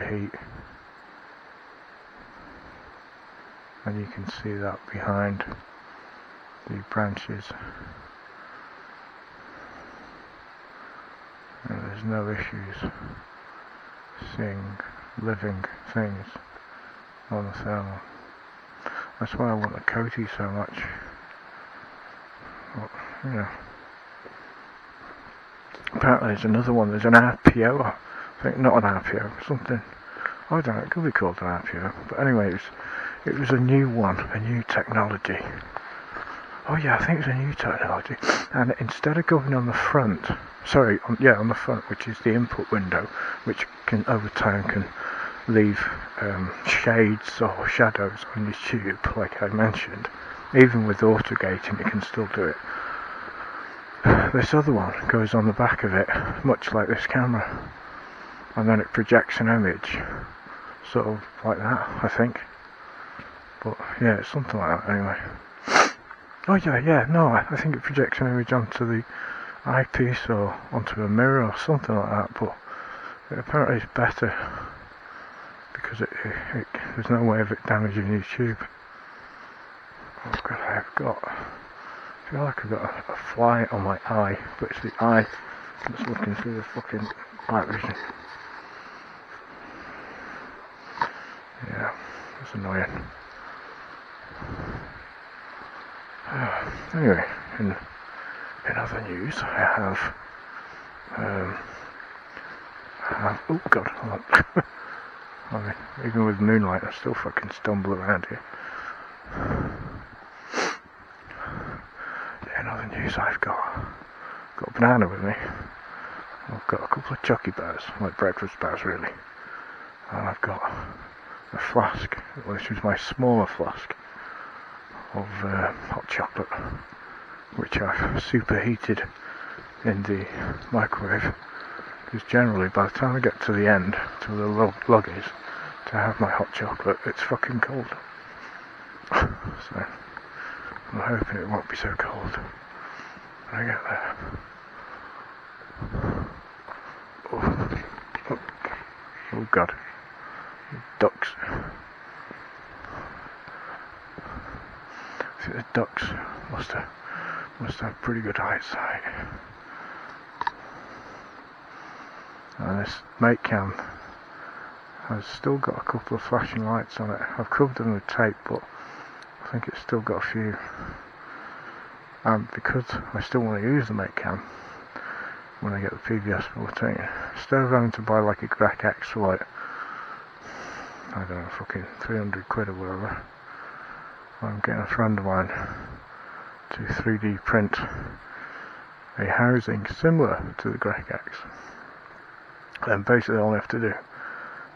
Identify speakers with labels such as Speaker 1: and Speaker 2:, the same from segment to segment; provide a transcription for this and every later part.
Speaker 1: heat, and you can see that behind the branches, and there's no issues seeing living things on the thermal. That's why I want the coatie so much. But, you know, apparently there's another one, there's an RPO, I think, not an RPO, something, I don't know, it could be called an RPO, but anyway, it was a new one, a new technology. Oh yeah, I think it was a new technology, and instead of going on the front, on the front, which is the input window, which can over time can leave shades or shadows on your tube, like I mentioned. Even with auto gating, it can still do it. This other one goes on the back of it, much like this camera, and then it projects an image, sort of like that, I think. But yeah, it's something like that anyway. Oh I think it projects an image onto the eyepiece or onto a mirror or something like that, but apparently it's better because there's no way of it damaging your tube. Oh god, I feel like I've got a fly on my eye, but it's the eye that's looking through the fucking light vision. Yeah, that's annoying. Anyway, in other news, I have oh god, I mean, even with moonlight, I still fucking stumble around here. Yeah, in other news, I've got a banana with me. I've got a couple of chocky bars, like breakfast bars really, and I've got a flask, which is my smaller flask of hot chocolate, which I've superheated in the microwave, because generally by the time I get to the end, to the lug is, to have my hot chocolate, it's fucking cold. So I'm hoping it won't be so cold when I get there. Oh god, ducks. I think the ducks must have pretty good eyesight. And this mate cam has still got a couple of flashing lights on it. I've covered them with tape, but I think it's still got a few. And because I still want to use the mate cam when I get the PVS 14, instead of having to buy like a Grec X for like, I don't know, fucking 300 quid or whatever, I'm getting a friend of mine to 3D print a housing similar to the Grec X. Then basically all I have to do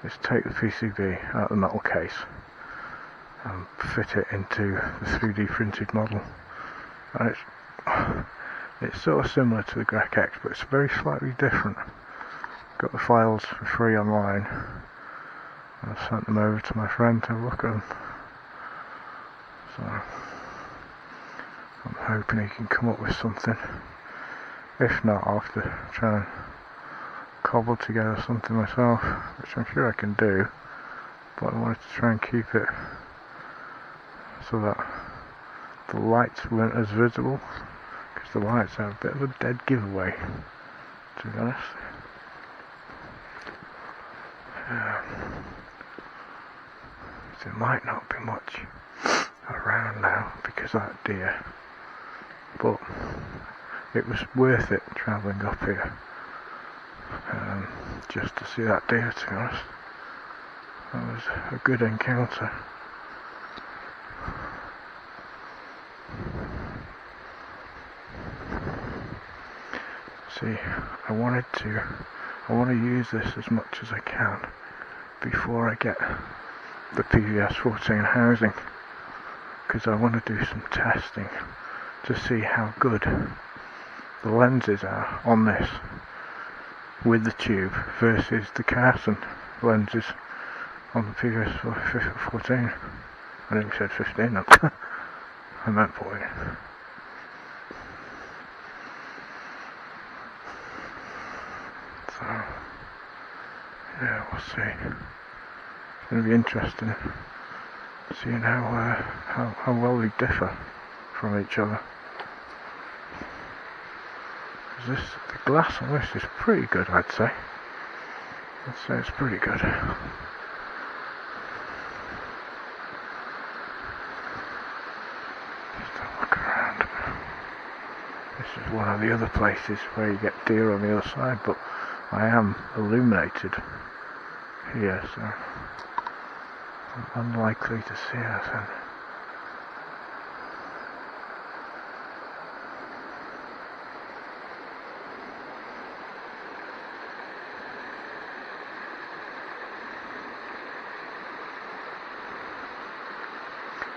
Speaker 1: is take the PCB out of the metal case and fit it into the 3D printed model. And it's sort of similar to the Grec X, but it's very slightly different. Got the files for free online, and I've sent them over to my friend to look at them. So I'm hoping he can come up with something. If not, I'll have to try and cobble together something myself, which I'm sure I can do, but I wanted to try and keep it so that the lights weren't as visible, because the lights are a bit of a dead giveaway, to be honest. There might not be much around now because of that deer, but it was worth it travelling up here just to see that deer, to be honest. That was a good encounter. See, I want to use this as much as I can before I get the PVS 14 housing, because I want to do some testing to see how good the lenses are on this with the tube versus the Carson lenses on the PVS 14. I nearly said 15, I meant 14. So, yeah, we'll see. It's going to be interesting seeing how well they differ from each other. The glass on this is pretty good, I'd say. I'd say it's pretty good. Just have a look around. This is one of the other places where you get deer on the other side, but I am illuminated here, so I'm unlikely to see anything.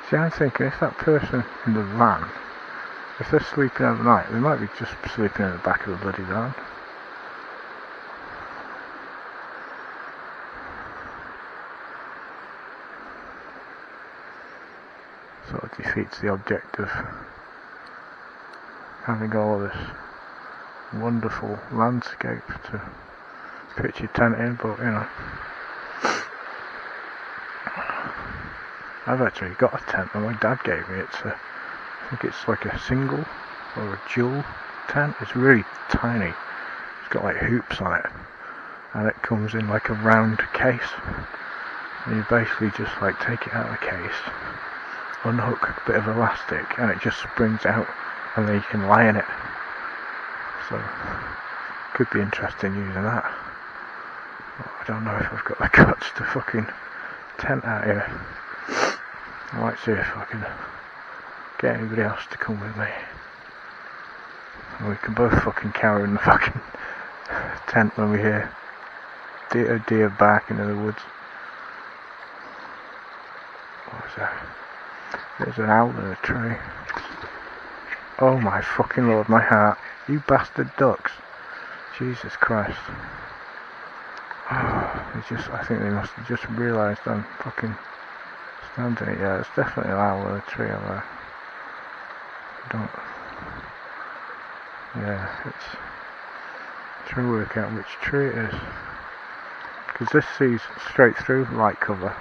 Speaker 1: See, I'm thinking if that person in the van, if they're sleeping overnight, they might be just sleeping in the back of the bloody van. Sort of defeats the object of having all this wonderful landscape to pitch your tent in, but you know. I've actually got a tent that my dad gave me. I think it's like a single or a dual tent. It's really tiny. It's got like hoops on it, and it comes in like a round case. And you basically just like take it out of the case, unhook a bit of elastic, and it just springs out, and then you can lie in it. So could be interesting using that. But I don't know if I've got the guts to fucking tent out here. I might see if I can get anybody else to come with me. And we can both fucking cower in the fucking tent when we hear deer barking in the woods. What is that? There's an owl in a tree. Oh my fucking lord, my heart. You bastard ducks. Jesus Christ. I think they must have just realised I'm fucking standing it. Yeah, it's definitely an owl in a tree over there. It's trying to work out which tree it is, because this sees straight through light cover.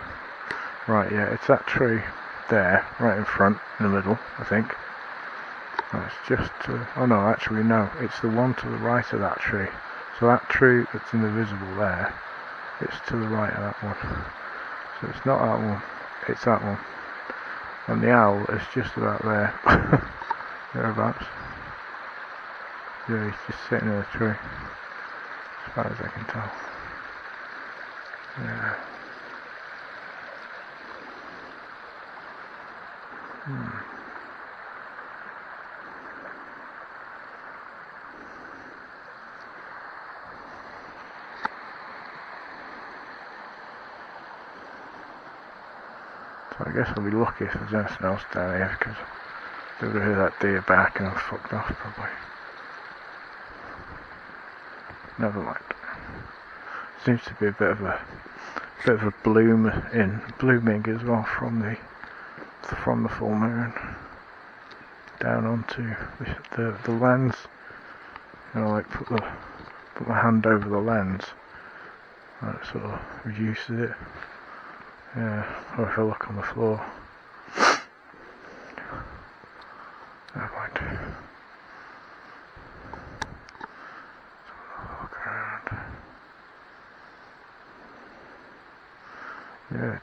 Speaker 1: Right, yeah, it's that tree there, right in front, in the middle, I think. That's just oh no, actually no, it's the one to the right of that tree. So that tree that's invisible there, it's to the right of that one. So it's not that one, it's that one. And the owl is just about there. Thereabouts. Yeah, he's just sitting in a tree, as far as I can tell. Yeah. So I guess I'll be lucky if there's anything else down here, because they would have heard that deer back and I've fucked off probably. Never mind. Seems to be a bit of a blooming as well from the full moon down onto the lens. You know, like put my hand over the lens. That sort of reduces it. Yeah, or if I look on the floor. Never mind. Look around. Yeah,